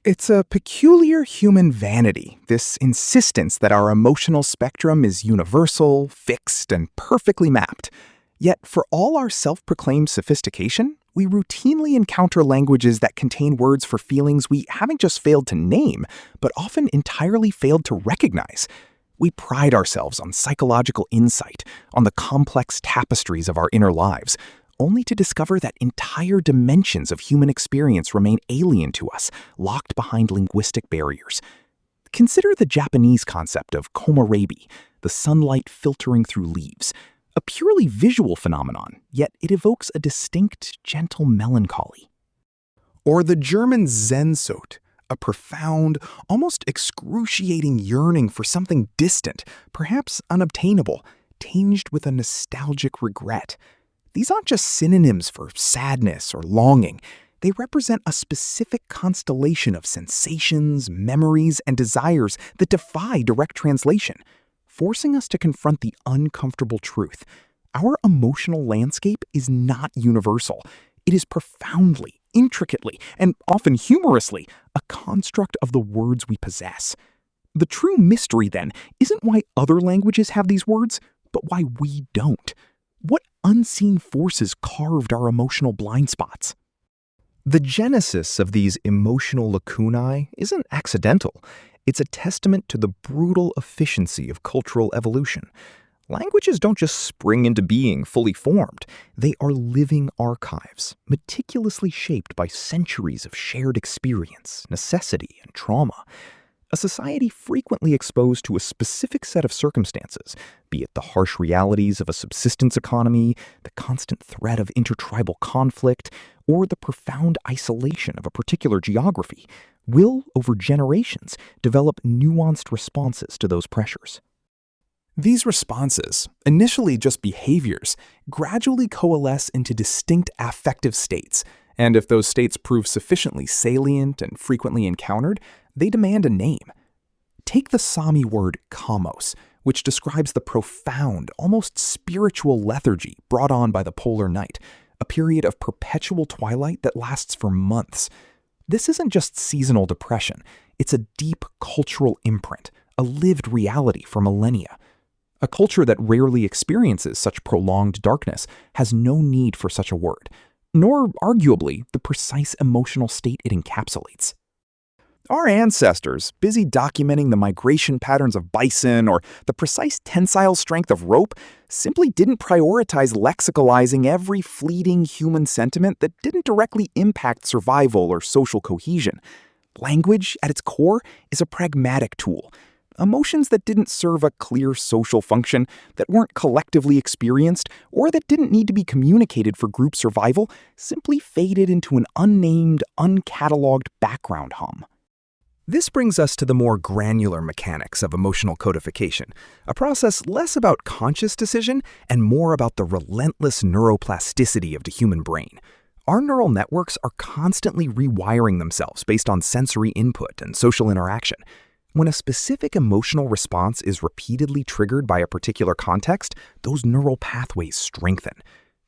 It's a peculiar human vanity, this insistence that our emotional spectrum is universal, fixed, and perfectly mapped. Yet, for all our self proclaimed sophistication, we routinely encounter languages that contain words for feelings we haven't just failed to name, but often entirely failed to recognize. We pride ourselves on psychological insight, on the complex tapestries of our inner lives, only to discover that entire dimensions of human experience remain alien to us, locked behind linguistic barriers. Consider the Japanese concept of komorebi, the sunlight filtering through leaves. A purely visual phenomenon, yet it evokes a distinct, gentle melancholy. Or the German Sehnsucht, a profound, almost excruciating yearning for something distant, perhaps unobtainable, tinged with a nostalgic regret. These aren't just synonyms for sadness or longing. They represent a specific constellation of sensations, memories, and desires that defy direct translation, forcing us to confront the uncomfortable truth. Our emotional landscape is not universal. It is profoundly, intricately, and often humorously a construct of the words we possess. The true mystery, then, isn't why other languages have these words, but why we don't. What unseen forces carved our emotional blind spots? The genesis of these emotional lacunae isn't accidental. It's a testament to the brutal efficiency of cultural evolution. Languages don't just spring into being fully formed. They are living archives, meticulously shaped by centuries of shared experience, necessity, and trauma. A society frequently exposed to a specific set of circumstances, be it the harsh realities of a subsistence economy, the constant threat of intertribal conflict, or the profound isolation of a particular geography, will, over generations, develop nuanced responses to those pressures. These responses, initially just behaviors, gradually coalesce into distinct affective states, and if those states prove sufficiently salient and frequently encountered, they demand a name. Take the Sami word kamos, which describes the profound, almost spiritual lethargy brought on by the polar night, a period of perpetual twilight that lasts for months. This isn't just seasonal depression, it's a deep cultural imprint, a lived reality for millennia. A culture that rarely experiences such prolonged darkness has no need for such a word, nor, arguably, the precise emotional state it encapsulates. Our ancestors, busy documenting the migration patterns of bison or the precise tensile strength of rope, simply didn't prioritize lexicalizing every fleeting human sentiment that didn't directly impact survival or social cohesion. Language, at its core, is a pragmatic tool. Emotions that didn't serve a clear social function, that weren't collectively experienced, or that didn't need to be communicated for group survival, simply faded into an unnamed, uncatalogued background hum. This brings us to the more granular mechanics of emotional codification, a process less about conscious decision and more about the relentless neuroplasticity of the human brain. Our neural networks are constantly rewiring themselves based on sensory input and social interaction. When a specific emotional response is repeatedly triggered by a particular context, those neural pathways strengthen.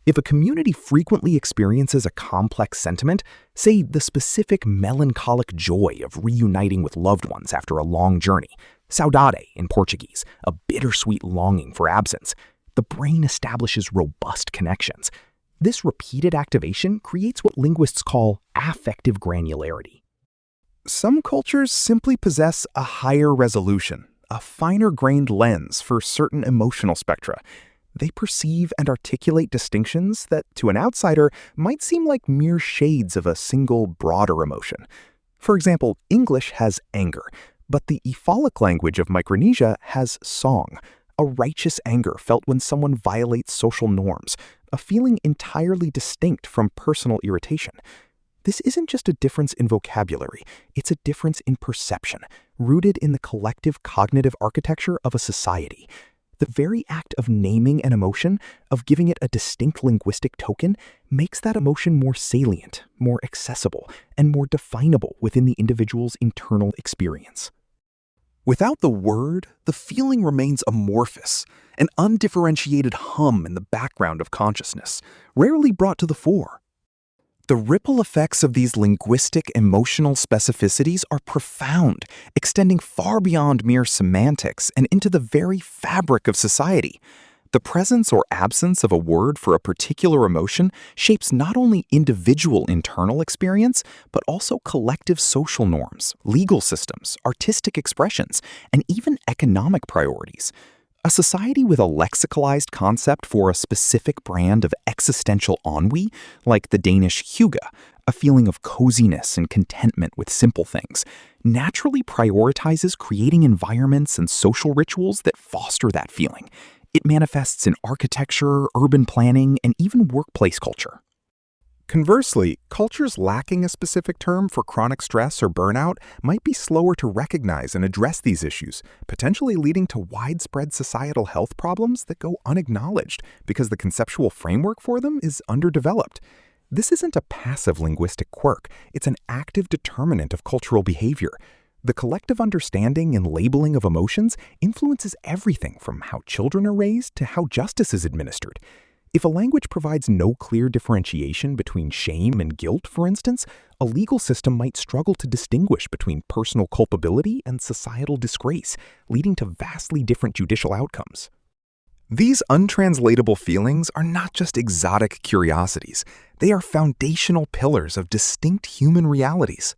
If a community frequently experiences a complex sentiment, say the specific melancholic joy of reuniting with loved ones after a long journey, saudade in Portuguese, a bittersweet longing for absence, the brain establishes robust connections. This repeated activation creates what linguists call affective granularity. Some cultures simply possess a higher resolution, a finer-grained lens for certain emotional spectra. They perceive and articulate distinctions that, to an outsider, might seem like mere shades of a single, broader emotion. For example, English has anger, but the Efolic language of Micronesia has song, a righteous anger felt when someone violates social norms, a feeling entirely distinct from personal irritation. This isn't just a difference in vocabulary, it's a difference in perception, rooted in the collective cognitive architecture of a society. The very act of naming an emotion, of giving it a distinct linguistic token, makes that emotion more salient, more accessible, and more definable within the individual's internal experience. Without the word, the feeling remains amorphous, an undifferentiated hum in the background of consciousness, rarely brought to the fore. The ripple effects of these linguistic emotional specificities are profound, extending far beyond mere semantics and into the very fabric of society. The presence or absence of a word for a particular emotion shapes not only individual internal experience, but also collective social norms, legal systems, artistic expressions, and even economic priorities. A society with a lexicalized concept for a specific brand of existential ennui, like the Danish hygge, a feeling of coziness and contentment with simple things, naturally prioritizes creating environments and social rituals that foster that feeling. It manifests in architecture, urban planning, and even workplace culture. Conversely, cultures lacking a specific term for chronic stress or burnout might be slower to recognize and address these issues, potentially leading to widespread societal health problems that go unacknowledged because the conceptual framework for them is underdeveloped. This isn't a passive linguistic quirk, it's an active determinant of cultural behavior. The collective understanding and labeling of emotions influences everything from how children are raised to how justice is administered. If a language provides no clear differentiation between shame and guilt, for instance, a legal system might struggle to distinguish between personal culpability and societal disgrace, leading to vastly different judicial outcomes. These untranslatable feelings are not just exotic curiosities, they are foundational pillars of distinct human realities.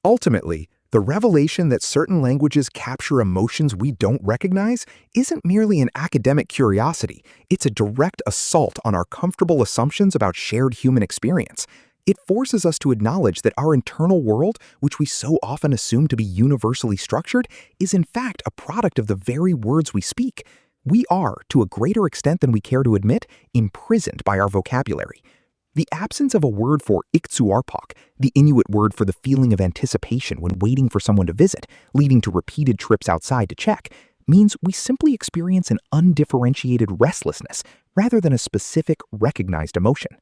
Ultimately, the revelation that certain languages capture emotions we don't recognize isn't merely an academic curiosity, it's a direct assault on our comfortable assumptions about shared human experience. It forces us to acknowledge that our internal world, which we so often assume to be universally structured, is in fact a product of the very words we speak. We are, to a greater extent than we care to admit, imprisoned by our vocabulary. The absence of a word for Iktuarpok, the Inuit word for the feeling of anticipation when waiting for someone to visit, leading to repeated trips outside to check, means we simply experience an undifferentiated restlessness rather than a specific, recognized emotion.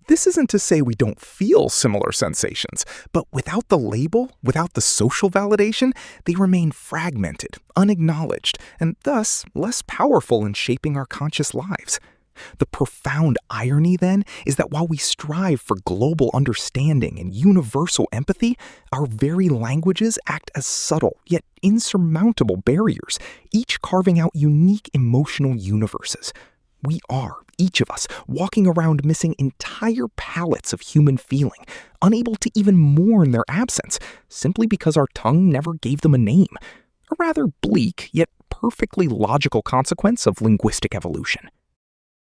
This isn't to say we don't feel similar sensations, but without the label, without the social validation, they remain fragmented, unacknowledged, and thus less powerful in shaping our conscious lives. The profound irony, then, is that while we strive for global understanding and universal empathy, our very languages act as subtle yet insurmountable barriers, each carving out unique emotional universes. We are, each of us, walking around missing entire palettes of human feeling, unable to even mourn their absence, simply because our tongue never gave them a name. A rather bleak, yet perfectly logical consequence of linguistic evolution.